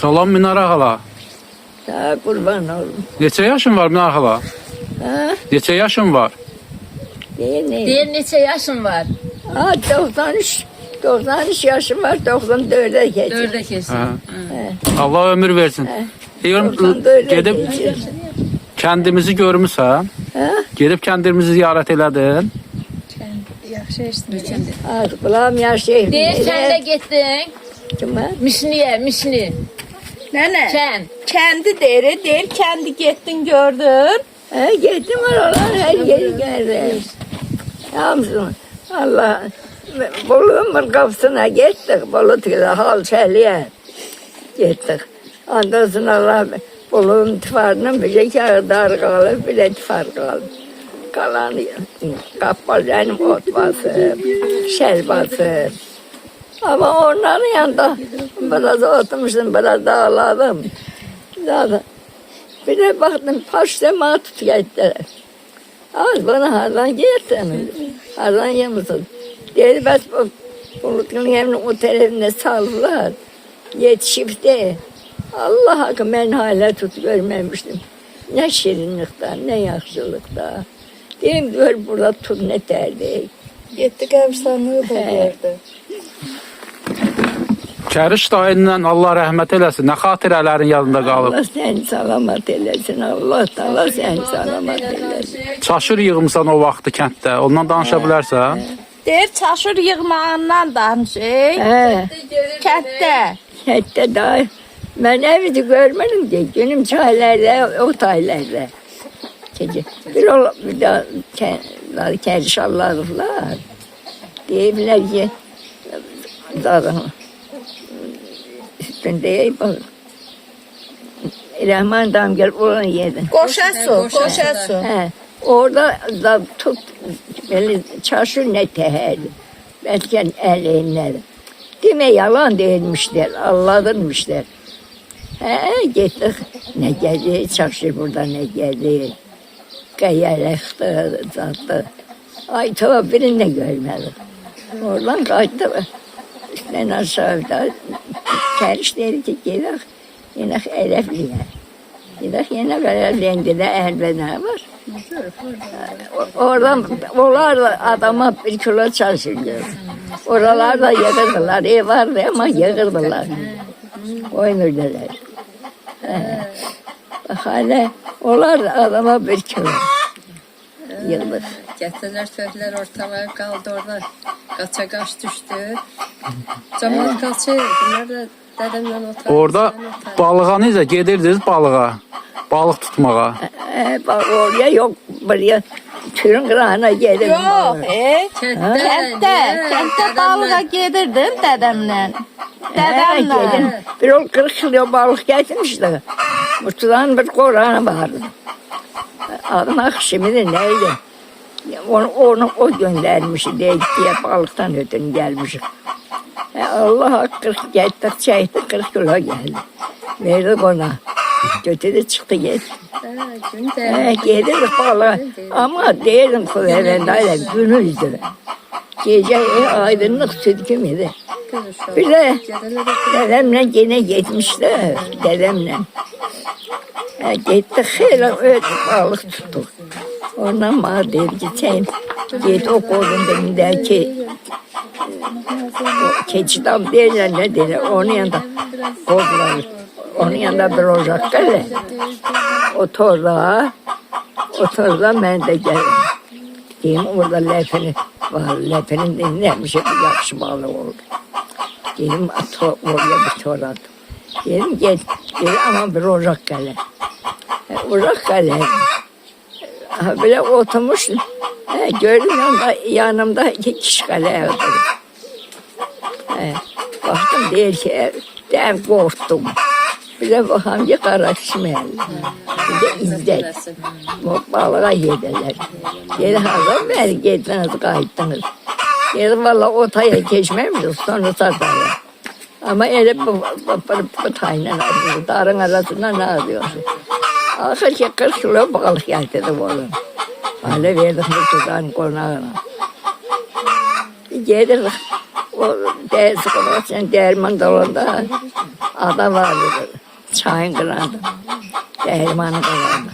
Salam Minara hala. Sağ kurban olun. Neçə yaşın var Minara hala? Ha? Neçə yaşın var? Ne? Deyir neçə yaşın var? Ha 93 yaşım var, 94'e geçecek. 4'e kesin. Hə. Allah ömür versin. Diyorum 94'e gedib geçecek. kendimizi görmüsən? Ha? Gedib kendimizi ziyaret elədin? Yaxşı eşitdim. Az kulağım yaşayım. Deyir sen de gittin. Kime? Mişniye, Mişni. Nene. Sen. Kendi deri değil, kendi gittin gördün. Ha, gittim oralar her yeri geldim. Hamsın. Allah. Bolu'nun kapısına gittik. Bolu tüyle halçeliye gittik. Ondan sonra Allah Bolu'nun tıfarının bir kağıt dar kalır, bir de tıfar kalır. Kalan kapalı benim ot basıp, şel basıp. Ama onların yanında biraz oturmuştum, biraz dağladım. Zaten bir de baktım paştema tut gittiler. Az bana hardan gittin, hardan yemişsin. Dedi bas bulutun yemin o tarafına saldılar. Yetişip de Allah hakkı ben hala tut görmemiştim. Ne şirinlikten, ne yaxşılıkta. Dedim gör burada tut ne derdi. Gitti qəbirstanlığı da gördü. Kəriş dayından Allah rəhmət eləsin. Nə xatirələrin yadında qalıb? Allah seni salamat eylesin. Allah Teala seni salamat eylesin. Çaşır yığımsan o vaxtı kənddə. Ondan danışa bilərsən? Deyir çaşır yığmağından danışır. He, Kətdə. hatta daha ben evi görmedim ki. Günüm çaylarda, otaylarda. Bir daha keriş Allah'lılar. Diyebilirler ki zaten üstünde bak. Rahman dam gel oranı yedin. Qoşa su. He, orada da tut böyle çarşı ne teheri. Belki elinler. Deme yalan değilmişler, Allah'ınmışlar. He, gittik. Ne geldi, çarşı burada ne geldi. Kayalıktı, zattı. Ay tamam birini de görmedim. Oradan kaçtı. Üstten aşağıda. Keriş dedi ki gidelim. Yine Elefli'ye. Gidelim yine Elefli'ye elbette var. Oradan onlar adama bir kilo çalışıyor. Oralarda yıkırdılar. Ev vardı ama yıkırdılar. Oynurdular. Hala onlar adama bir kilo. Yıldır. Gətirlər, söydülər, ortalığa qaldı orada. Qaça qaç düşdü. Cəmaət qaçır. Bunlar da dədəmlə otarır. Orada balığa necə gedirdiniz balığa? Balıq tutmağa. Bak oraya yok buraya türün kırağına geldim. Yox, Kənddə. Kətdə balığa gedirdim dədəmlə. Geldim. Dədəmlə. Bir ol 40 kilo balık getirmişti. Mutludan bir koranı vardı. Adım Akşem'de neydi? Onu göndermiş diye balıktan ötün gelmiş. Allah 40 gettik çekti 40 kilo geldi. Verdik ona. Götürdü çıktı gitti. Gelirdik balığa. Ama değilim kuvvetindeydi günüydü. Gece aydınlık süt gibiydi. Bir de dedemle yine gitmişler. Dedemle. Gittik hele öyle balık tuttuk. Ondan bana dedi ki sen git o kolundaki keçi dam derler ne derler. Onun yanında koldular. Onun yanında bir ocak geldi. O torla ben de geldim. Diyeyim orada lefeni var. Lefenin dinlenmiş bir yakışı balığı oldu. Diyeyim oraya bir tor attım. Dedim gel ama bir ocak geldi. Ocak geldi. Böyle oturmuş. Gördüm yanımda 2 kişi kaleye oturdu. Baktım değil ki dem korktum. Bir de bakalım ki kara kişmel. Bir de İzzet. Balığa yediler. Dedi hazır beri gittiniz kayıttınız. Dedi valla otaya geçmemişiz sonra satarlar. Ama öyle bu tayla alıyor. Darın arasında ne alıyorsun? Ahır ki 40 kilo balık getirdi oğlum. Öyle verdik bu tutan konağına. Gelirdik. O dersi konuşan derman dalında ada vardı. Çayın kırardı. Değirmanı kırardı.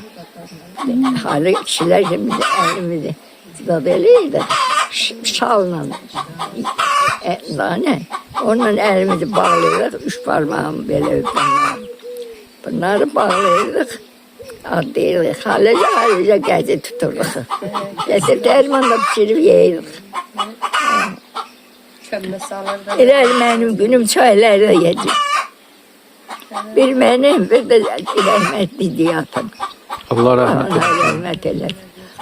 Hali kişiler de bizi elimizi tutabeliydi. Şalla. Daha ne? Onunla elimizi bağlıyorduk. 3 parmağımı böyle öpümler. Bunları bağlıyorduk. Adıyorduk. Hallice gezi tuturduk. Getir değirmanda pişirip yiyorduk. Kömbe salırdı. İler benim günüm çaylarda yedim. Bir benim, bir de rahmetli diyatım. Allah rahmet eylesin. Allah rahmet eylesin.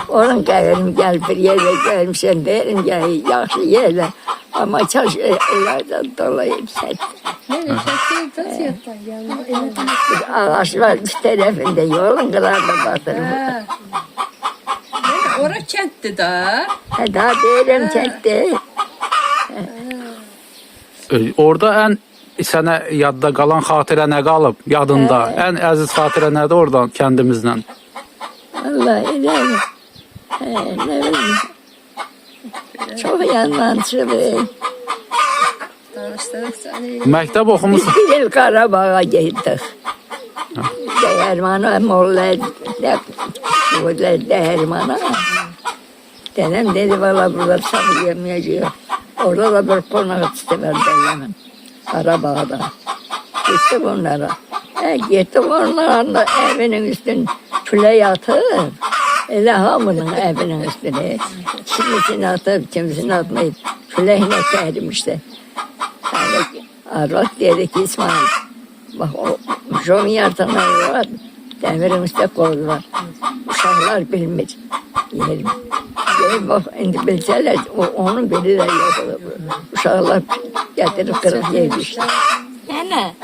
Onun gelirim gel bir yere geldim sen derim gel yaxşı yerler. Ama çalış ilerden dolayı sen. Ne çekti yattan yanına. Bir ağaç var bir tarafında yolun kırarda batırım. Ora kentti da. Daha derim çekti. Orada en sənə yadda qalan xatirə nə qalıb yadında? Ən əziz xatirə nədir oradan kəndimizlə? Allah ileride. Ne bileyim. Çok yanmançı. Danışdırıq səni. Məktəb Biz oxumusan. bir yıl Qarabağ'a gittik. Değirmana, Molla, değirmana. Dedem dedi valla burada sağ yemeyeceğim. Orada da bir konak istedim dedemin. Qarabağ'da. Gittik onlara. Gittik onların da evinin üstüne küle yatıp. Elə hamının evinin üstüne. Kimisini atıp, kimisini atmayıp. Külehine sermişti. Yani Arvat dedi ki İsmail, bak o şomun yartanları var, demirin üstte koydular. Uşaklar bilmir yerim. Gelin bak indi bilseler, onun biri de yok. Uşaklar getirip kırıp yemiş. Nene,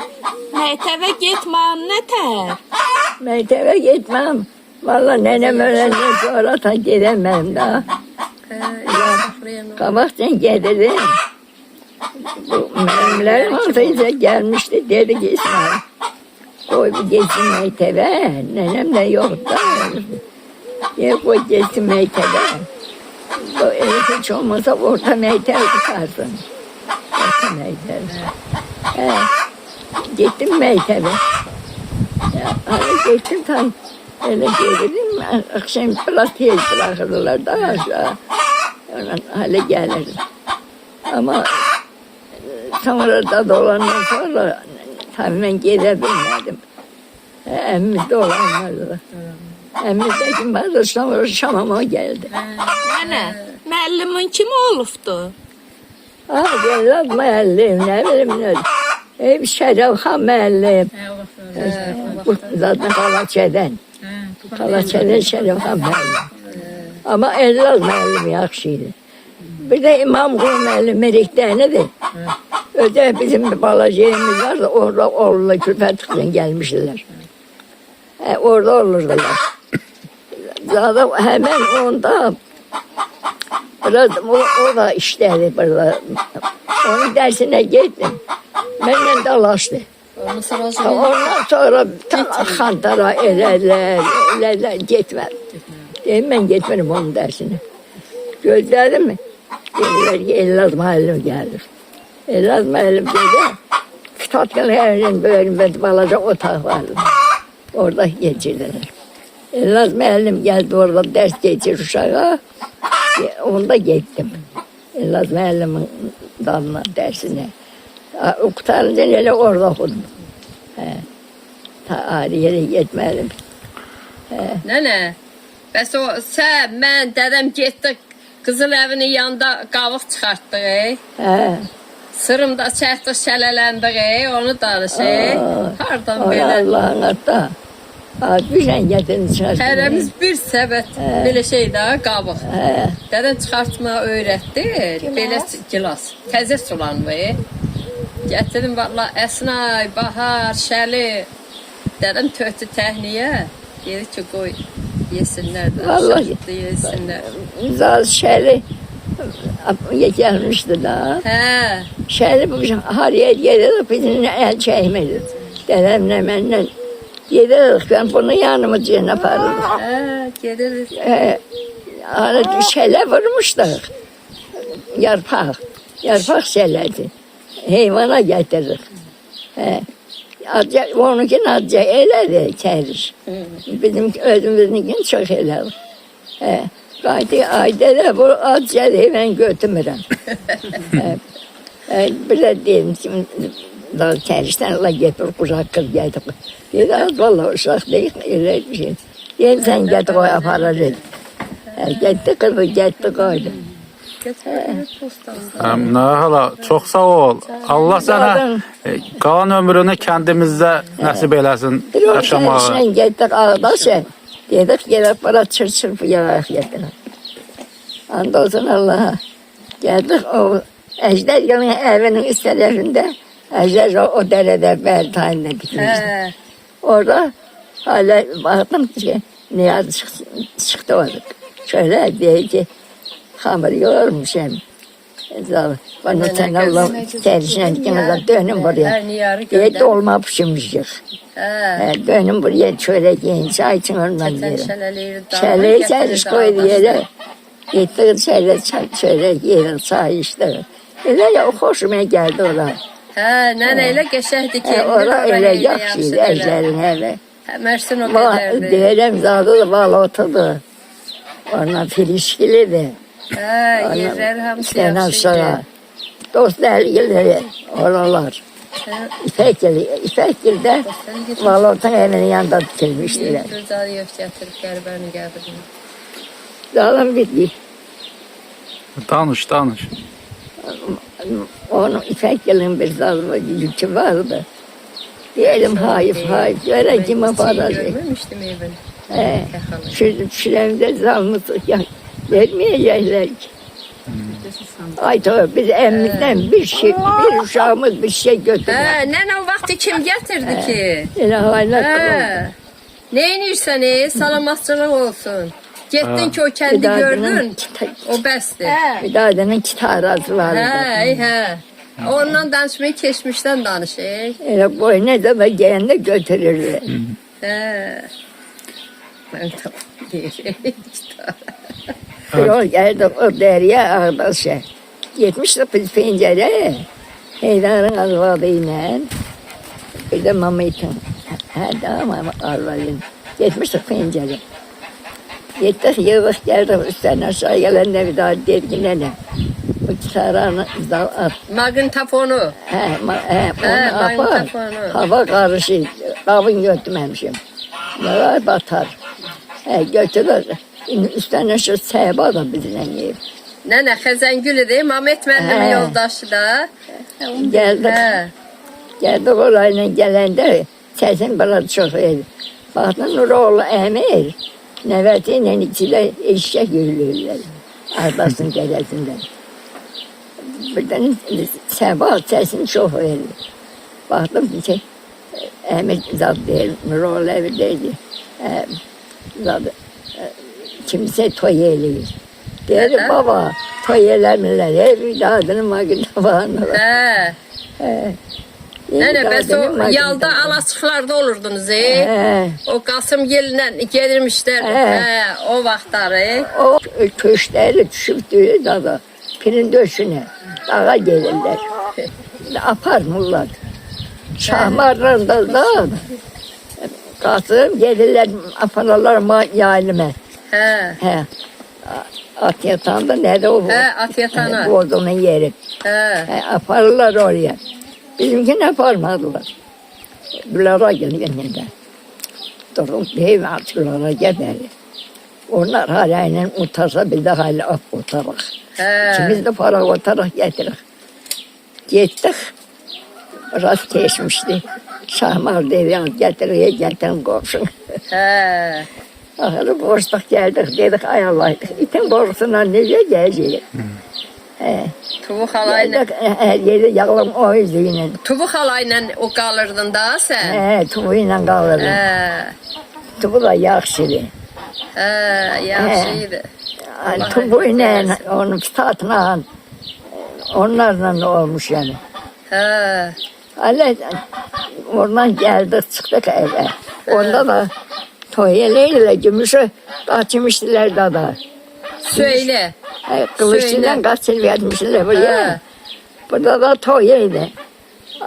mektebe gitmem ne ter? Mektebe gitmem. Vallahi nenem ölenden sonra da gidemem daha. Kabaktan gelirim. Bu memlerin altıysa gelmişti. Dedi ki İsmail, koy bir geçsin mektebe. Nenem de yoktu. Koy geçsin mektebe. Bu evi hiç olmasa orta mektebe tutarsın. Orta mektebe. Gittim mektebe. Hani gittim tam öyle gelirdim. Akşam biraz tez bırakırdılar daha aşağı. Ondan hale gelirdim. Ama sonra da dolandan sonra tabii ben gidebilmedim. Emmimiz dolanmadı. Emmimiz de kim vardı sonra Şam'a geldi. Nene, müəllimin kim olubdu? Gelmez müəllim, ne bileyim ne. Hep Şerefhan müəllim. Bu zaten Kalaçeden. Kalaçeden Şerefhan müəllim. Ama Ellaz müəllim yaxşıydı. Bir de İmam Kulu müəllim Merik'teydi. Öde bizim bir balacığımız vardı. Orada oğluyla Külfetlik'ten gelmişler. Orada olurdular. Zaten hemen onda biraz o da işleri burada. Onun dersine gittim. Benimle dalaştı. Ondan sonra Xantara elerler gitmem. Dedim ben gitmedim onun dersine. Gözledim mi? Dediler ki Ellaz müəllim gelir. Ellaz müəllim dedi. Tatkın herinin bölümünde balaca otağı vardı. Orada geçirdiler. Ellaz müəllim geldi orada ders geçir uşağa. Onda gittim. Ellaz müəllimin dalına dersine. Okutarınca öyle orada okudum. Tarihe gitmedim. Nene, bəs o sən, mən, dədəm getdik Qızıl evinin yanında qavıq çıxartdıq. Sırımda çəkdik, şələləndik, onu danışıq. Hardan belə? Allah'ın hatta. Güzel getirin çıkartın. Hərəmiz bir səbət belə şey də qavıq. Dədəm çıxartmağı öyrətdi, belə gilas, təzə sulanmayı. Gətirdim valla Əsnay, Bahar, Şəli. Dədəm tötü təhniyə. Dedi ki qoy yesinlər də, şahitli yesinlər. Zaz Şəli gelmişti daha. Şəli bu hariye gelirdik, bizim el çəkmirdik. Dedemle mənlə gelirdik, ben bunu yanımıza yapardım. Geliriz. Şələ vurmuşduq, yarpak şələdi. Heyvana getiririk. Azca, onunkini azca elədi kəriş. Bizim özümüzünkini çox elədi. Qaydı ayda da bu azca deyil, mən götürmürəm. Belə deyim ki, daha kərişdən Allah getir, quşaq qız getir. Dedi, az valla uşaq deyil, elə bir şey. Deyim, sən getir, qoy aparar dedi. Getdi qızı, getdi qoydu. Hala çok sağ ol. Allah sana kalan ömrünü kendimizde nasip eylesin Bir o yaşamağı. kərişdən getdik ağdaşa. Dedik, gelip bana çırçırpı yavaş getirin. Andolsun Allah'a. Geldik o Ejder Yılın evinin üst tarafında. Ejder o derede bel tayinle dikmişti. Orada hala baktım ki Niyazi çıktı orada. Şöyle diye ki hamur yoğurmuş hem. Bana sen Allah tercihine dikine dönün buraya. Diye dolma pişirmiştik. Dönün buraya şöyle yiyin çay için ondan yiyelim. Şöyle çay koydu yere. Gittik şöyle yiyelim çay işte. Öyle ya hoşuma geldi oraya. Neneyle geçerdi ki. Orada öyle yakşıydı Ejder'in evi. Mersin o kadardı. Diyelim zaten da bağlı oturdu. Ondan filişkiliydi. Yerler hamsi İşten yaxşıydı. aşağı. Dostlar geldi oralar. İpekgil'de Valot'un evinin yanında dikilmiştiler. Güzel yok getirip gərbəni gətirdim. Zalim bitti. Danış. Onun İpekgil'in bir zalımı yükü vardı. Diyelim hayıf. Göre kime parası. Görmemiştim evini. Şilemde zalımı vermeyecekler ki. Ay tabii biz emimizden bir uşağımız bir şey götürdü. Nene o vakti kim getirdi ki? Yine hala kılıldı. Neyinirsən salamatçılıq olsun. Getdin ki o kendi gördün. O bəsdir. Bir daha demin kitarası vardı. Ondan danışmayı keçmişdən danışır. Öyle boyuna da gelende götürürdü. Ben tamam deyir. Bir o geldi o derya ağdaşa. Gitmişti biz pencere. Heydarın arvadıyla. Bir de Mamit'in. Tamam arvadıyla. Gitmiştik pencere. Gittik yığık geldik üstten aşağı gelende bir daha dergilene. Bu kitarını at. Magnetofonu. Onu apar. magnetofonu. Hava karışık. Kabın götürmemişim. Ne var batar. Götürür. Üstten aşağı sehba da bizimle yiyip. Nene Xəzəngülüdür. Mamet müəllimin yoldaşı da. Geldik. Geldik orayla gelende sesim bana çok iyi. Baktım Nuroğlu Emir. Nevetiyle içiyle eşek yürüyorlar. Ardasın dedesinden. Birden sabah sesim çok iyi. Baktım ki Emir zat değil, Nuroğlu Emir değil. Zat kimse toy eyleyiz. Dedi baba toy eylemirler. Her bir adının magnetofonu var. Nene bəs o yalda alaçıqlarda olurdunuz O Qasım gellə gelirmişlər o vaxtları. O köşkleri düşürdüğü dada pirin döşüne dağa gelirler. Aparmırlar. Şahmarlarında da Qasım gelirler aparırlar yaylime. At yatağında nerede o? At yatağına. Ordunun yeri. Aparırlar oraya. Bizimkini yaparmadılar. Bunlara geldiğinde. Durum değil artık bunlara gelmedi. Onlar hala utarsa biz de hala af otarak. İkimiz de para otarak getirik. Gittik. Rast geçmişti. Şahmar devi getirin komşun. Ahırı boşluk geldik dedik ay Allah. İtin korkusundan nereye geleceğiz? Tuğ halayla. Her yeri yağlam o yüzüyle. Tuğ halayla o qalırdın da sən? Tuğuyla kalırdım. Tuğu da yaxşıydı. Yaxşıydı. Tuğuyla, onun kitatla, onlarla olmuş yani. Hala oradan geldik çıktık eve. Onda da toyeleyle gümüşü kaçmıştılar da. Söyle. Kılıçından kaçır vermişler buraya. Burada da toyeydi.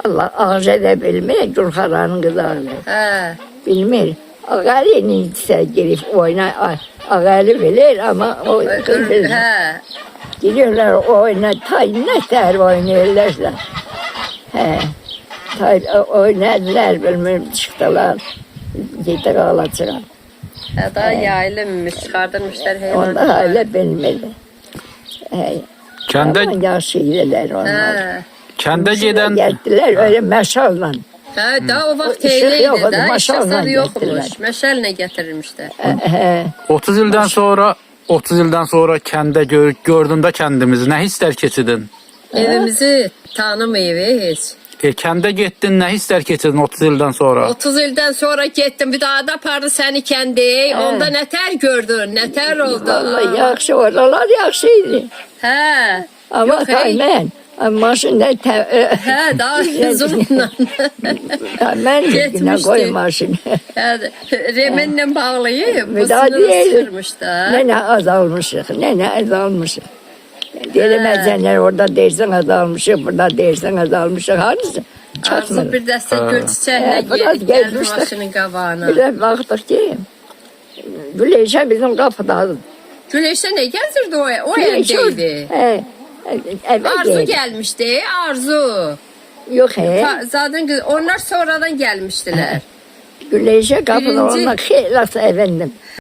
Allah ağız edebilmir, Gülharanın kızarlı. Hə. Bilmir. Ağali neyse girip oyna, ağali bilir ama o kız bilir. Hə. Giriyorlar oyna, ne ter oynuyorlar. He. Oynadılar, bilmem çıktılar. Gitti ağlatırlar. Hə, da yayılmış, çıxardırmışlar Onlar heyvan. öyle bilmedi. He. Kəndə Ama yaşlılar onlar. Hə. kəndə gedən Geldiler öyle meşalla. Hə, da o vaxt O işıq elə yox idi idi, da, maşalla işıqlar yoxmuş. gətirdilər. Məşəllə gətirirmişlər. He. 30 ildən sonra 30 ildən sonra kəndə gördün də kəndimizi nə hisslər keçirdin? Evimizi tanımayıb heç. Kəndə getdin, nə hisslər keçirdin 30 ildən sonra? 30 ildən sonra getdim, bir daha da apardı səni kəndə. Onda nətər gördün, nətər oldu? Vallahi yaxşı, oralar yaxşıydı. Hə. Ama Yox, hey. ben maşında Hə, daha hüzurla. ben güne Getmişdi. koy maşını. Hə, remenlə bağlayıb, bu Bir daha sınırı değil. sıyırmış da. Ne azalmışık, ne azalmışık. Delemezler orada dersen azalmışık, burada dersen azalmışık. Hangisi? Arzu Çatmadı. bir dəstə gül çiçəklə biraz gəldi gezmişler. maşının qabağına. Bir de baktık ki Güleşe bizim kapıda. Güneşə nə gəzirdi o Güleşe yəndəydi? eve Arzu geldi. gəlmişdi, Arzu. Yok he. Zaten onlar sonradan gəlmişdilər. Güleşe kapıda Birinci- olmak helası efendim.